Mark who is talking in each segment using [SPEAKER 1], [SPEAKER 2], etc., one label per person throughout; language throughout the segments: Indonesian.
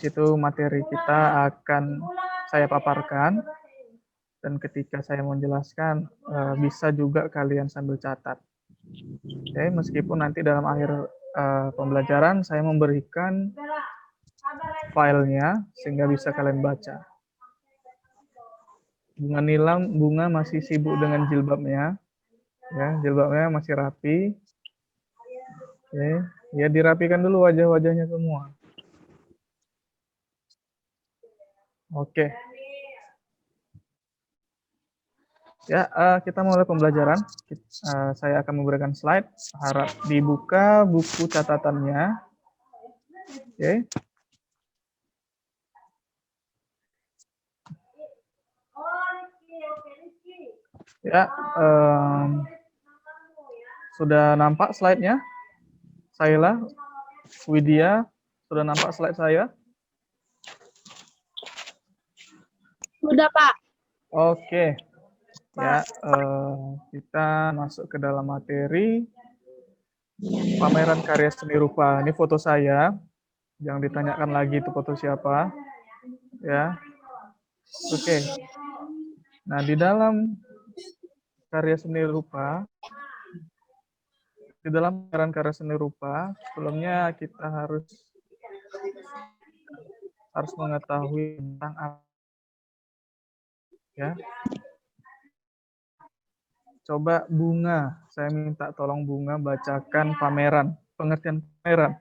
[SPEAKER 1] situ materi kita akan saya paparkan, dan ketika saya menjelaskan, bisa juga kalian sambil catat. Oke, meskipun nanti dalam akhir pembelajaran saya memberikan filenya sehingga bisa kalian baca. Bunga Nilam, bunga masih sibuk dengan jilbabnya, ya, jilbabnya masih rapi. Oke, ya dirapikan dulu wajah-wajahnya semua. Oke. Ya, kita mulai pembelajaran. Saya akan memberikan slide. Harap dibuka buku catatannya. Oke. Ya, sudah nampak slide-nya? Saila, Widya, sudah nampak slide saya?
[SPEAKER 2] Sudah, Pak.
[SPEAKER 1] Oke. Ya, kita masuk ke dalam materi pameran karya seni rupa. Ini foto saya. Jangan ditanyakan lagi itu foto siapa. Ya. Oke. Nah, di dalam karya seni rupa, di dalam pameran karya seni rupa, sebelumnya kita harus mengetahui tentang apa, ya. Coba Bunga, saya minta tolong Bunga bacakan pameran, pengertian pameran.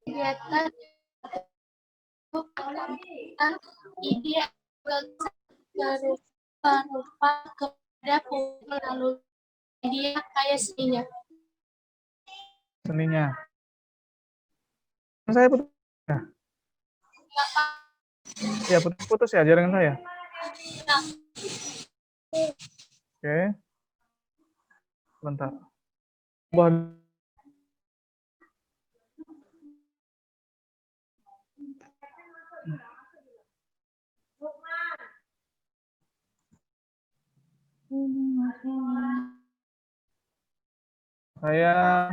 [SPEAKER 2] Kegiatan ide berupa kepada publik melalui media kayak seninya.
[SPEAKER 1] Seninya. Saya putus. Ya, putus ya jaringan saya. Oke. Bentar. Saya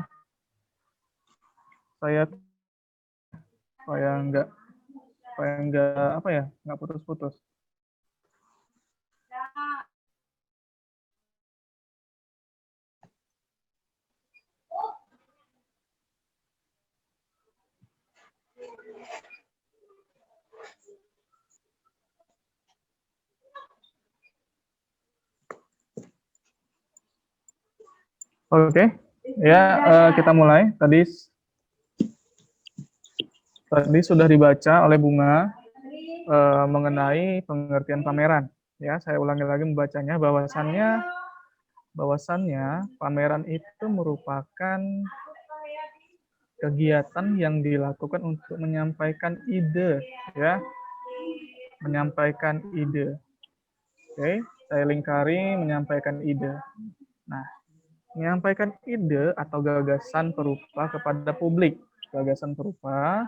[SPEAKER 1] supaya enggak apa ya, enggak putus-putus. Oke. Ya, kita mulai. Tadi sudah dibaca oleh Bunga mengenai pengertian pameran. Ya, saya ulangi lagi membacanya. Bahwasannya pameran itu merupakan kegiatan yang dilakukan untuk menyampaikan ide, ya, menyampaikan ide. Oke, saya lingkari menyampaikan ide. Nah, menyampaikan ide atau gagasan perupa kepada publik, gagasan perupa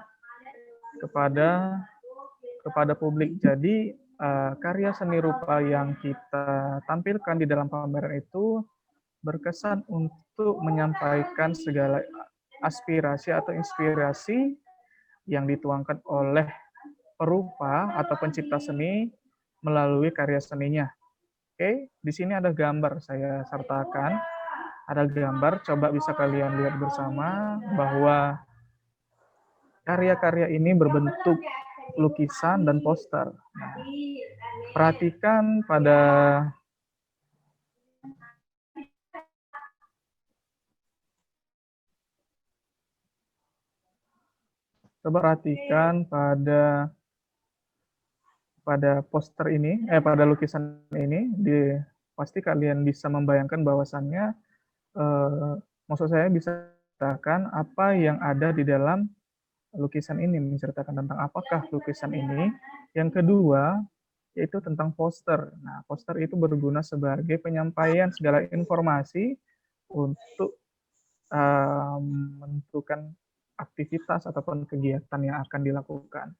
[SPEAKER 1] kepada publik. Jadi karya seni rupa yang kita tampilkan di dalam pameran itu berkesan untuk menyampaikan segala aspirasi atau inspirasi yang dituangkan oleh perupa atau pencipta seni melalui karya seninya. Oke, di sini ada gambar saya sertakan. Ada gambar, coba bisa kalian lihat bersama bahwa karya-karya ini berbentuk lukisan dan poster. Nah, perhatikan pada poster ini, pada lukisan ini, pasti kalian bisa membayangkan bahwasannya, maksud saya bisa menceritakan apa yang ada di dalam lukisan ini, menceritakan tentang apakah lukisan ini. Yang kedua, yaitu tentang poster. Nah, poster itu berguna sebagai penyampaian segala informasi untuk menentukan aktivitas ataupun kegiatan yang akan dilakukan.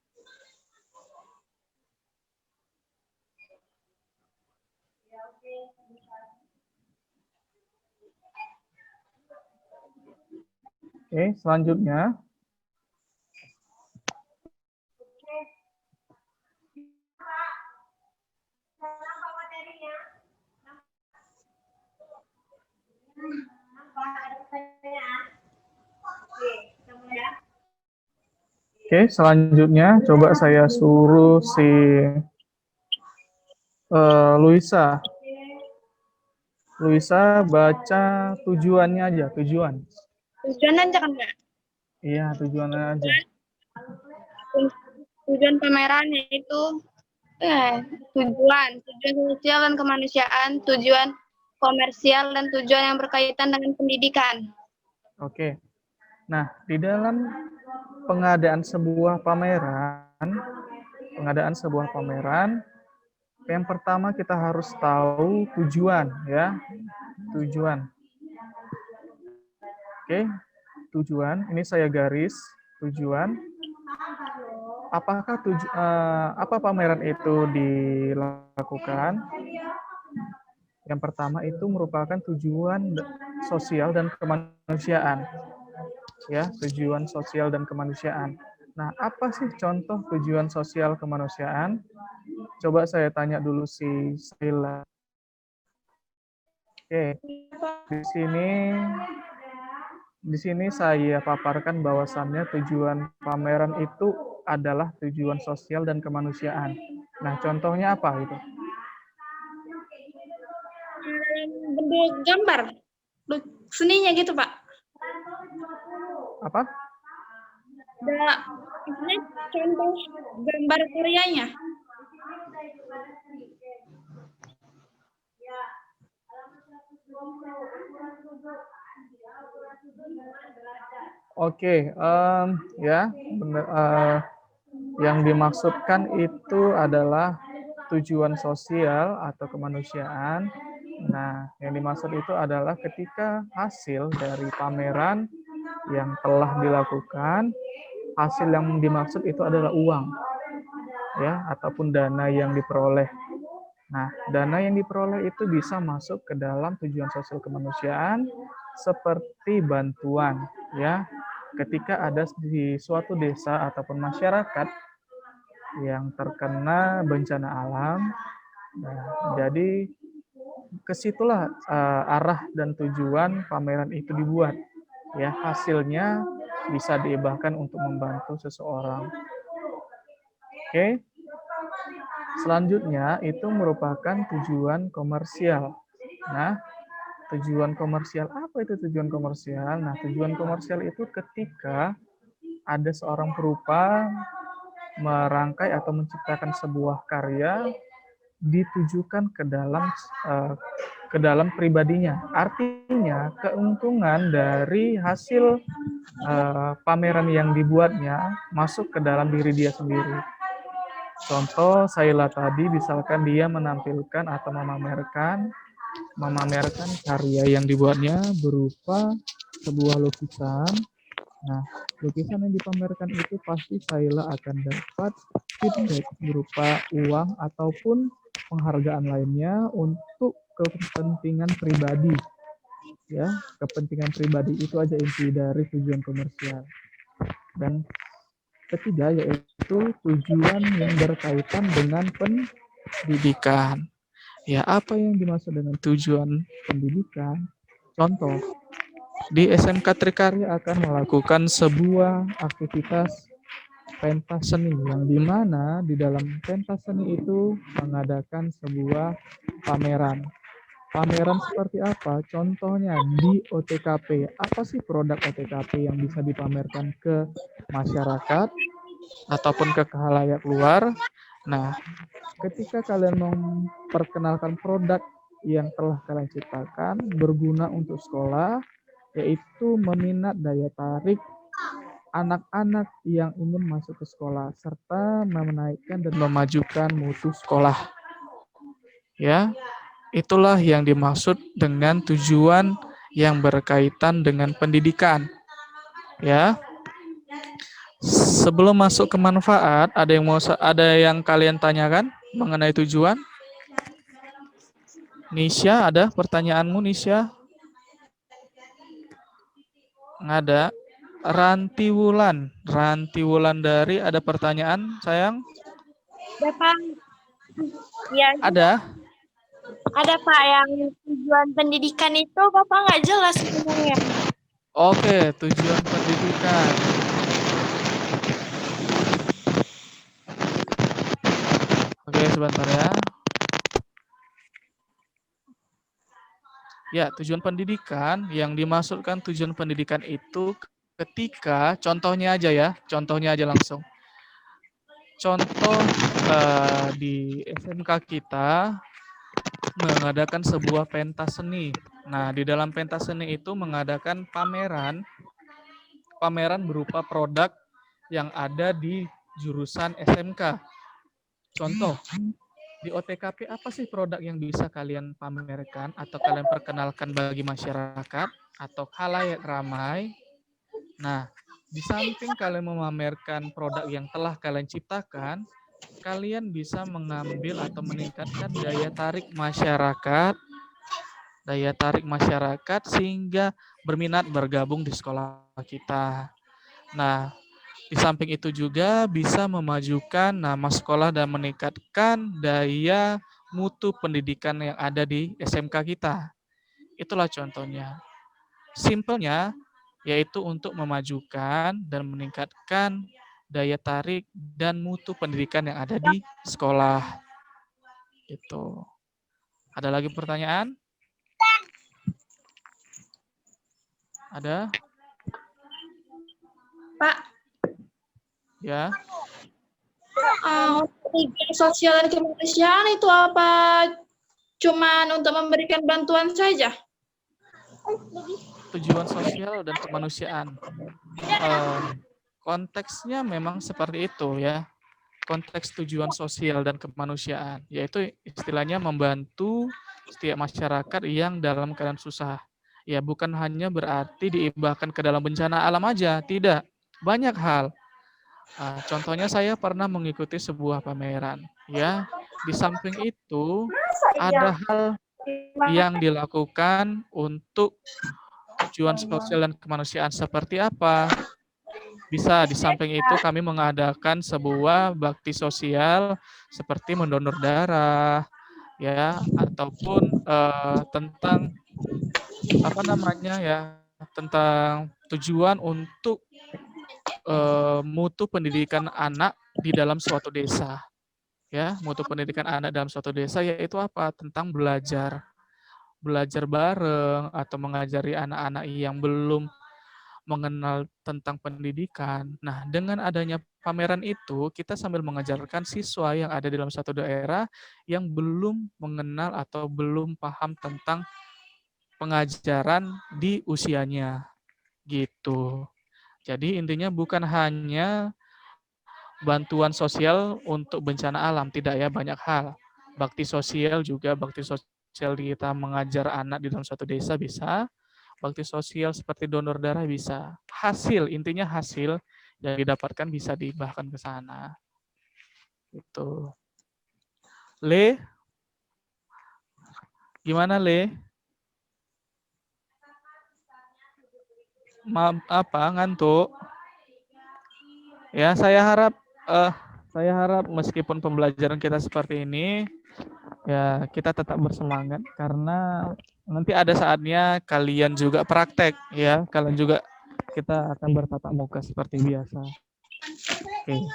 [SPEAKER 1] Oke, selanjutnya Oke, selanjutnya coba saya suruh si Luisa. Luisa baca tujuannya aja, tujuan.
[SPEAKER 3] Tujuan aja kan, Kak?
[SPEAKER 1] Iya, tujuannya aja.
[SPEAKER 3] Tujuan pameran yaitu tujuan sosial dan kemanusiaan, tujuan komersial, dan tujuan yang berkaitan dengan pendidikan.
[SPEAKER 1] Oke. Nah, di dalam pengadaan sebuah pameran, yang pertama kita harus tahu tujuan, ya. Tujuan. Oke, tujuan. Ini saya garis tujuan. Apakah apa pameran itu dilakukan? Yang pertama itu merupakan tujuan sosial dan kemanusiaan. Ya, tujuan sosial dan kemanusiaan. Nah, apa sih contoh tujuan sosial kemanusiaan? Coba saya tanya dulu si Sila. Oke, di sini saya paparkan bahwasannya tujuan pameran itu adalah tujuan sosial dan kemanusiaan. Nah, contohnya apa gitu?
[SPEAKER 3] Bentuk gambar, seninya gitu, Pak.
[SPEAKER 1] Apa?
[SPEAKER 3] Ini contoh gambar karyanya.
[SPEAKER 1] Oke, ya, benar, yang dimaksudkan itu adalah tujuan sosial atau kemanusiaan. Nah, yang dimaksud itu adalah ketika hasil dari pameran yang telah dilakukan, hasil yang dimaksud itu adalah uang, ya, ataupun dana yang diperoleh. Nah, dana yang diperoleh itu bisa masuk ke dalam tujuan sosial kemanusiaan seperti bantuan, ya. Ketika ada di suatu desa ataupun masyarakat yang terkena bencana alam, nah, jadi kesitulah arah dan tujuan pameran itu dibuat. Ya, hasilnya bisa dihibahkan untuk membantu seseorang. Oke. Selanjutnya itu merupakan tujuan komersial. Nah, tujuan komersial, apa itu tujuan komersial? Nah, tujuan komersial itu ketika ada seorang perupa merangkai atau menciptakan sebuah karya ditujukan ke dalam pribadinya. Artinya, keuntungan dari hasil pameran yang dibuatnya masuk ke dalam diri dia sendiri. Contoh Saila tadi, misalkan dia menampilkan atau memamerkan karya yang dibuatnya berupa sebuah lukisan. Nah, lukisan yang dipamerkan itu pasti Saila akan dapat feedback berupa uang ataupun penghargaan lainnya untuk kepentingan pribadi. Ya, kepentingan pribadi itu aja inti dari tujuan komersial. Dan ketiga yaitu tujuan yang berkaitan dengan pendidikan. Ya, apa yang dimaksud dengan tujuan pendidikan? Contoh, di SMK Trikarya akan melakukan sebuah aktivitas pentas seni yang dimana di dalam pentas seni itu mengadakan sebuah pameran. Pameran seperti apa? Contohnya di OTKP. Apa sih produk OTKP yang bisa dipamerkan ke masyarakat ataupun ke khalayak luar? Nah, ketika kalian memperkenalkan produk yang telah kalian ciptakan berguna untuk sekolah, yaitu meminat daya tarik anak-anak yang ingin masuk ke sekolah serta menaikkan dan memajukan mutu sekolah. Ya, itulah yang dimaksud dengan tujuan yang berkaitan dengan pendidikan. Ya. Sebelum masuk ke manfaat, ada yang kalian tanyakan mengenai tujuan? Nisha, ada pertanyaanmu, Nisha? Nggak ada. Ranti Wulandari, ada pertanyaan, sayang?
[SPEAKER 3] Bapak, ya. Ada Pak, yang tujuan pendidikan itu Bapak nggak jelas sebenarnya.
[SPEAKER 1] Oke, tujuan pendidikan. sebentar ya. Ya, tujuan pendidikan, yang dimaksudkan tujuan pendidikan itu ketika, contohnya aja ya, contohnya aja langsung. Contoh di SMK kita mengadakan sebuah pentas seni. Nah, di dalam pentas seni itu mengadakan pameran berupa produk yang ada di jurusan SMK. Contoh, di OTKP apa sih produk yang bisa kalian pamerkan atau kalian perkenalkan bagi masyarakat atau khalayak ramai? Nah, di samping kalian memamerkan produk yang telah kalian ciptakan, kalian bisa mengambil atau meningkatkan daya tarik masyarakat sehingga berminat bergabung di sekolah kita. Nah, di samping itu juga bisa memajukan nama sekolah dan meningkatkan daya mutu pendidikan yang ada di SMK kita. Itulah contohnya. Simpelnya, yaitu untuk memajukan dan meningkatkan daya tarik dan mutu pendidikan yang ada di sekolah. Itu. Ada lagi pertanyaan? Ada?
[SPEAKER 2] Pak,
[SPEAKER 1] Ya.
[SPEAKER 2] tujuan sosial dan kemanusiaan itu apa? Cuman untuk memberikan bantuan saja?
[SPEAKER 1] Tujuan sosial dan kemanusiaan. Konteksnya memang seperti itu ya. Konteks tujuan sosial dan kemanusiaan, yaitu istilahnya membantu setiap masyarakat yang dalam keadaan susah. Ya, bukan hanya berarti diibahkan ke dalam bencana alam aja, tidak. Banyak hal. Contohnya saya pernah mengikuti sebuah pameran, ya. Di samping itu ada hal yang dilakukan untuk tujuan sosial dan kemanusiaan seperti apa? Bisa di samping itu kami mengadakan sebuah bakti sosial seperti mendonor darah, ya, ataupun tentang apa namanya ya, tentang tujuan untuk mutu pendidikan anak di dalam suatu desa, ya, mutu pendidikan anak dalam suatu desa yaitu apa? Tentang belajar bareng atau mengajari anak-anak yang belum mengenal tentang pendidikan. Nah, dengan adanya pameran itu, kita sambil mengajarkan siswa yang ada di dalam satu daerah yang belum mengenal atau belum paham tentang pengajaran di usianya. Gitu. Jadi intinya bukan hanya bantuan sosial untuk bencana alam, tidak ya, banyak hal. Bakti sosial juga, bakti sosial kita mengajar anak di dalam suatu desa bisa, bakti sosial seperti donor darah bisa. Hasil, intinya hasil yang didapatkan bisa dihibahkan ke sana. Itu. Le, gimana Le? Apa ngantuk? Ya, saya harap meskipun pembelajaran kita seperti ini, ya kita tetap bersemangat karena nanti ada saatnya kalian juga praktek ya, kalian juga kita akan bertatap muka seperti biasa. Oke.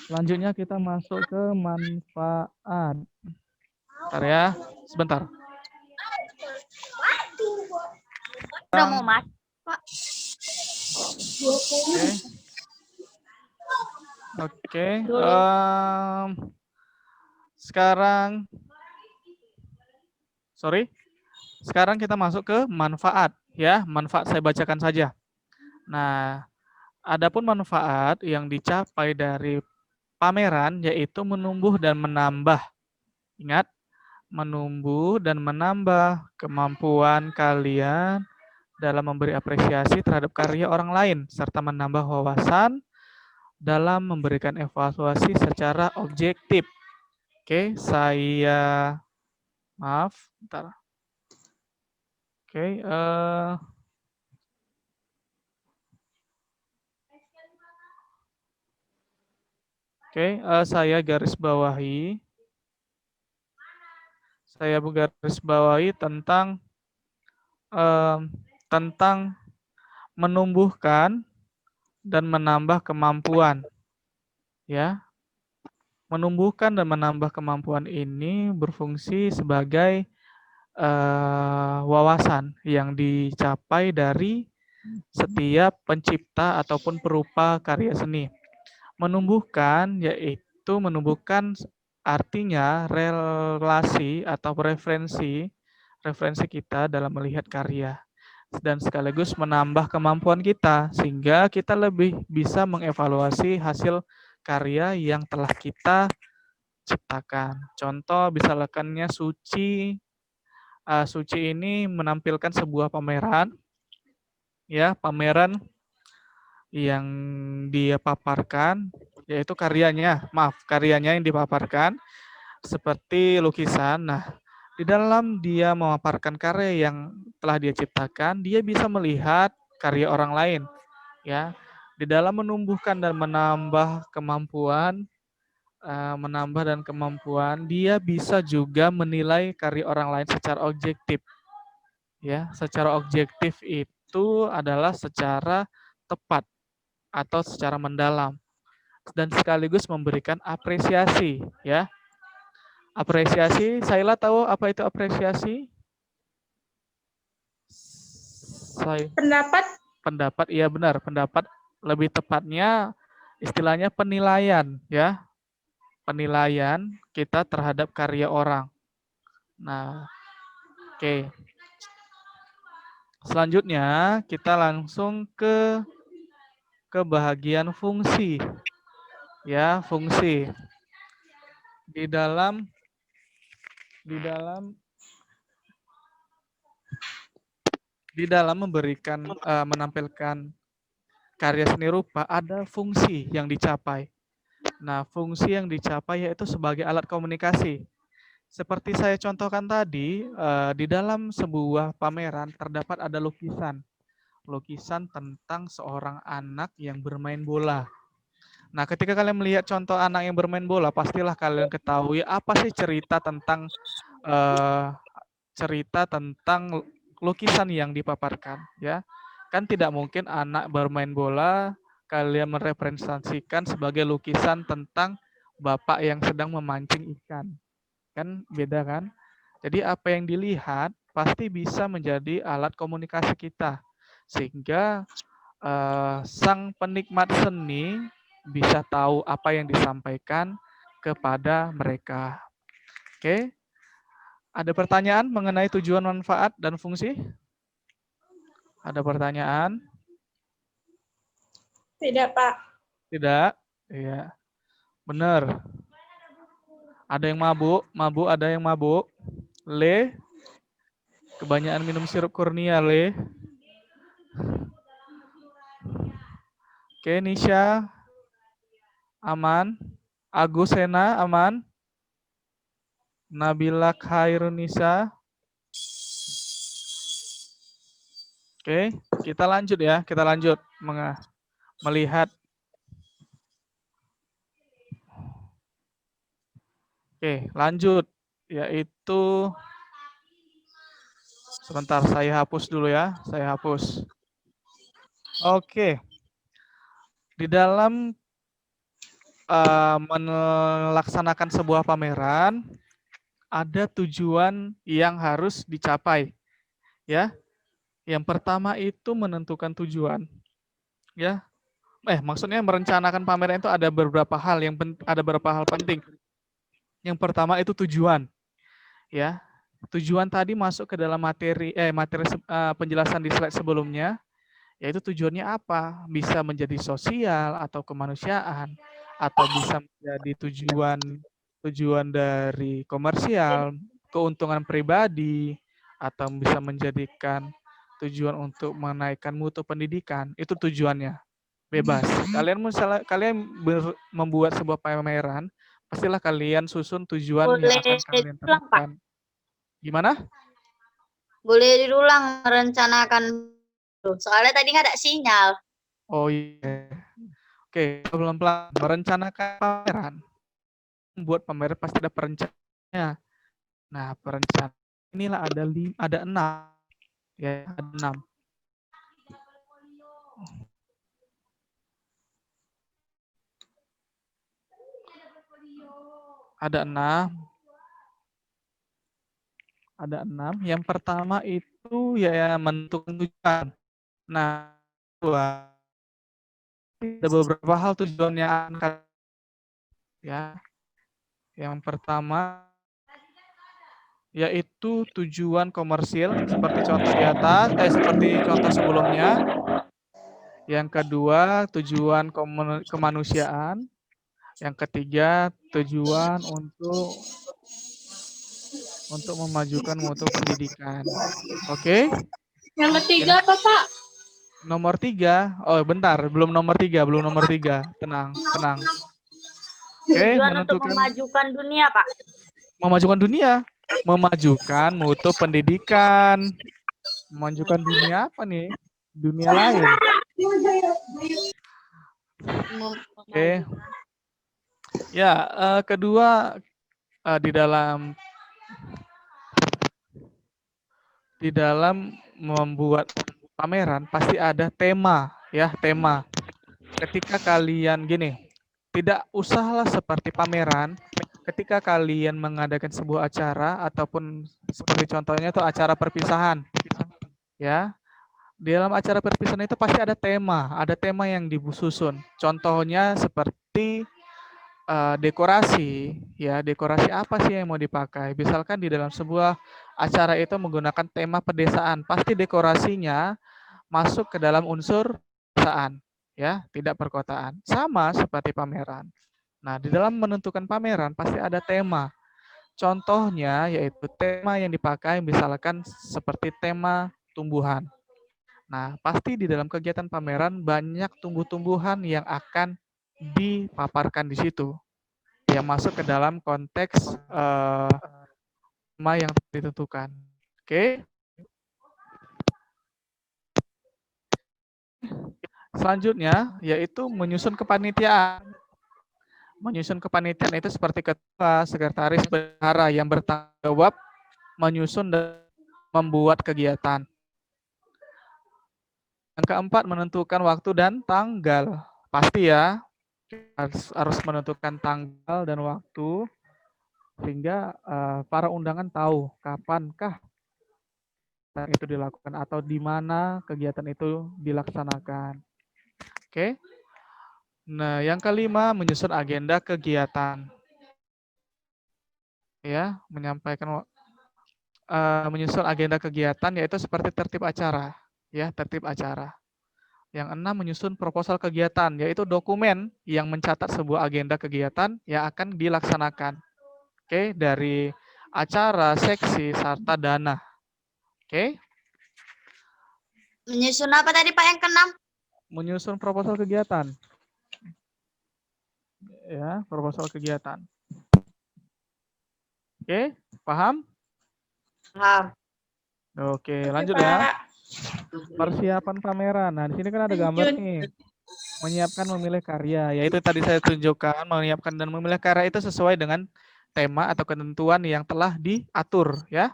[SPEAKER 1] Selanjutnya kita masuk ke manfaat. Bentar ya, sebentar.
[SPEAKER 3] Udah mau mas.
[SPEAKER 1] Oke. Sekarang kita masuk ke manfaat ya. Manfaat saya bacakan saja. Nah, adapun manfaat yang dicapai dari pameran yaitu menumbuh dan menambah. Ingat, menumbuh dan menambah kemampuan kalian dalam memberi apresiasi terhadap karya orang lain serta menambah wawasan dalam memberikan evaluasi secara objektif. Oke, maaf, bentar. Oke, saya garis bawahi. Saya garis bawahi tentang menumbuhkan dan menambah kemampuan, ya. Menumbuhkan dan menambah kemampuan ini berfungsi sebagai wawasan yang dicapai dari setiap pencipta ataupun perupa karya seni. Menumbuhkan yaitu menumbuhkan artinya relasi atau referensi kita dalam melihat karya dan sekaligus menambah kemampuan kita sehingga kita lebih bisa mengevaluasi hasil karya yang telah kita ciptakan. Contoh misalkannya Suci. Suci ini menampilkan sebuah pameran, ya pameran yang dia paparkan, yaitu karyanya yang dipaparkan seperti lukisan. Nah, di dalam dia memaparkan karya yang telah dia ciptakan, dia bisa melihat karya orang lain, ya. Di dalam menumbuhkan dan menambah dan kemampuan, dia bisa juga menilai karya orang lain secara objektif. Ya, secara objektif itu adalah secara tepat atau secara mendalam dan sekaligus memberikan apresiasi, ya. Apresiasi, Saila tahu apa itu apresiasi?
[SPEAKER 2] Pendapat
[SPEAKER 1] Pendapat, iya benar, pendapat lebih tepatnya istilahnya penilaian, ya. Penilaian kita terhadap karya orang. Nah, oke. Selanjutnya kita langsung ke bagian fungsi. Ya, fungsi. Di dalam menampilkan karya seni rupa ada fungsi yang dicapai. Nah, fungsi yang dicapai yaitu sebagai alat komunikasi. Seperti saya contohkan tadi, di dalam sebuah pameran terdapat ada lukisan. Lukisan tentang seorang anak yang bermain bola. Nah, ketika kalian melihat contoh anak yang bermain bola, pastilah kalian ketahui apa sih eh, cerita tentang lukisan yang dipaparkan, ya. Kan tidak mungkin anak bermain bola kalian merepresentasikan sebagai lukisan tentang bapak yang sedang memancing ikan. Kan beda kan? Jadi apa yang dilihat pasti bisa menjadi alat komunikasi kita. Sehingga sang penikmat seni bisa tahu apa yang disampaikan kepada mereka. Oke, ada pertanyaan mengenai tujuan, manfaat, dan fungsi? Ada pertanyaan?
[SPEAKER 2] tidak, Pak.
[SPEAKER 1] Tidak? Iya, benar. Ada yang mabuk? Mabuk, ada yang mabuk? Le? Kebanyakan minum sirup kurnia, Le. Oke, Nisha? Aman? Agus Hena, aman? Nabila Khairunisa? Oke, kita lanjut ya. Kita lanjut melihat. Oke, lanjut. Yaitu, sebentar saya hapus dulu ya. Saya hapus. Oke. Di dalam melaksanakan sebuah pameran, ada tujuan yang harus dicapai. Ya. Yang pertama itu menentukan tujuan. Ya. Maksudnya merencanakan pameran itu ada beberapa hal penting. Yang pertama itu tujuan. Ya. Tujuan tadi masuk ke dalam materi penjelasan di slide sebelumnya, yaitu tujuannya apa? Bisa menjadi sosial atau kemanusiaan, atau bisa menjadi tujuan dari komersial, keuntungan pribadi, atau bisa menjadikan tujuan untuk menaikkan mutu pendidikan. Itu tujuannya. Bebas. Kalian membuat sebuah pameran, pastilah kalian susun tujuan yang
[SPEAKER 3] Boleh
[SPEAKER 1] akan kalian
[SPEAKER 3] diulang, Pak?
[SPEAKER 1] terapkan. Gimana?
[SPEAKER 3] Boleh diulang merencanakan. Soalnya tadi nggak ada sinyal.
[SPEAKER 1] Oh iya. Oke, pelan-pelan merencanakan pameran. Membuat pameran pasti ada perencananya. Nah, perencanaan inilah ada 6. Ya, ada 6. Ada 6. Ada 6. Yang pertama itu ya menentukan tujuan. Nah, kedua, ada beberapa hal tujuannya ya. Yang pertama yaitu tujuan komersil seperti contoh di atas, seperti contoh sebelumnya. Yang kedua, tujuan kemanusiaan. Yang ketiga, tujuan untuk memajukan mutu pendidikan. Oke?
[SPEAKER 2] Yang ketiga apa, Pak?
[SPEAKER 1] Nomor 3. Oh, bentar, belum nomor 3, belum nomor 3. Tenang, tenang. Oke,
[SPEAKER 4] Tujuan untuk
[SPEAKER 1] menentukan
[SPEAKER 4] memajukan dunia, Pak.
[SPEAKER 1] memajukan dunia, memajukan mutu pendidikan. Memajukan dunia apa nih? Dunia lain. Oke. Ya, kedua di dalam membuat pameran pasti ada tema, ya, tema. Ketika kalian gini, tidak usahlah seperti pameran, ketika kalian mengadakan sebuah acara ataupun seperti contohnya itu acara perpisahan, ya. Di dalam acara perpisahan itu pasti ada tema yang disusun. Contohnya seperti dekorasi, ya, dekorasi apa sih yang mau dipakai? Misalkan di dalam sebuah acara itu menggunakan tema pedesaan, pasti dekorasinya masuk ke dalam unsur pedesaan, ya, tidak perkotaan. Sama seperti pameran. Nah, di dalam menentukan pameran pasti ada tema. Contohnya yaitu tema yang dipakai misalkan seperti tema tumbuhan. Nah, pasti di dalam kegiatan pameran banyak tumbuh-tumbuhan yang akan dipaparkan di situ, yang masuk ke dalam konteks tema yang ditentukan. Oke. Selanjutnya yaitu menyusun kepanitiaan. Menyusun kepanitiaan itu seperti ketua, sekretaris, bendahara yang bertanggung jawab menyusun dan membuat kegiatan. Yang keempat, menentukan waktu dan tanggal. Pasti ya, harus menentukan tanggal dan waktu sehingga para undangan tahu kapankah kegiatan itu dilakukan atau di mana kegiatan itu dilaksanakan. Oke. Nah, yang kelima, menyusun agenda kegiatan. Ya, menyusun agenda kegiatan yaitu seperti tertib acara, ya, tertib acara. Yang 6, menyusun proposal kegiatan, yaitu dokumen yang mencatat sebuah agenda kegiatan yang akan dilaksanakan. Oke, dari acara, seksi, serta dana. Oke.
[SPEAKER 4] Menyusun apa tadi, Pak, yang ke-6?
[SPEAKER 1] Menyusun proposal kegiatan. Ya, proposal kegiatan. Oke, paham?
[SPEAKER 4] Paham.
[SPEAKER 1] Oke, lanjut ya. Persiapan pameran. Nah, di sini kan ada gambar nih. Menyiapkan, memilih karya, yaitu tadi saya tunjukkan, menyiapkan dan memilih karya itu sesuai dengan tema atau ketentuan yang telah diatur, ya.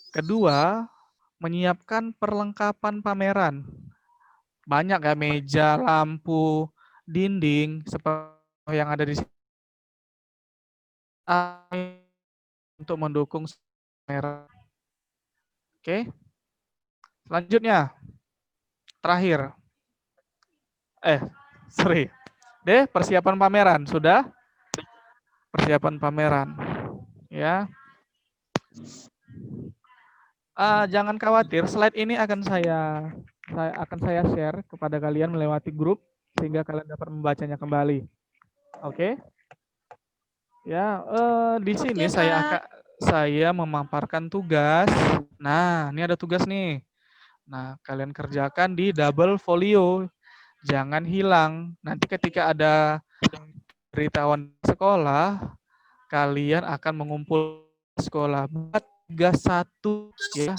[SPEAKER 1] Kedua, menyiapkan perlengkapan pameran. Banyak ya, meja, lampu, dinding seperti yang ada di sini untuk mendukung pameran. Oke. Selanjutnya, terakhir. Persiapan pameran sudah. Persiapan pameran, ya. Jangan khawatir, slide ini akan saya share kepada kalian melewati grup sehingga kalian dapat membacanya kembali. Oke? Ya, di sini saya memaparkan tugas. Nah, ini ada tugas nih. Nah, kalian kerjakan di double folio. Jangan hilang. Nanti ketika ada beritahuan sekolah, kalian akan mengumpul sekolah. Buat tugas 1 ya.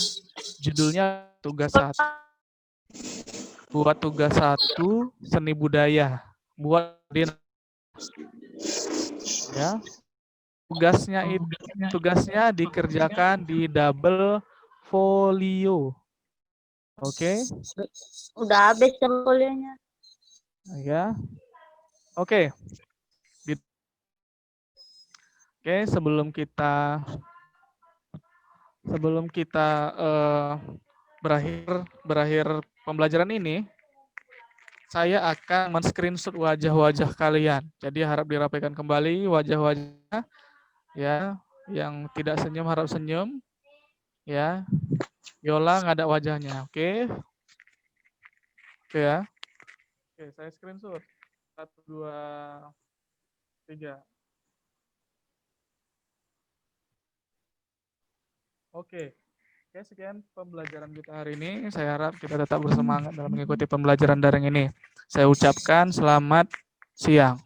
[SPEAKER 1] Judulnya tugas 1. Buat tugas 1 seni budaya. Buat ya. Tugasnya dikerjakan di double folio. Oke.
[SPEAKER 4] Udah habis folionya.
[SPEAKER 1] Ya. Oke. Oke, sebelum kita berakhir pembelajaran ini, saya akan men-screenshot wajah-wajah kalian. Jadi harap dirapikan kembali wajah-wajahnya, ya. Yang tidak senyum harap senyum, ya. Yola nggak ada wajahnya, oke? Oke ya. Oke, saya screenshot. 1, 2, 3. Oke. Oke, sekian pembelajaran kita hari ini. Saya harap kita tetap bersemangat dalam mengikuti pembelajaran daring ini. Saya ucapkan selamat siang.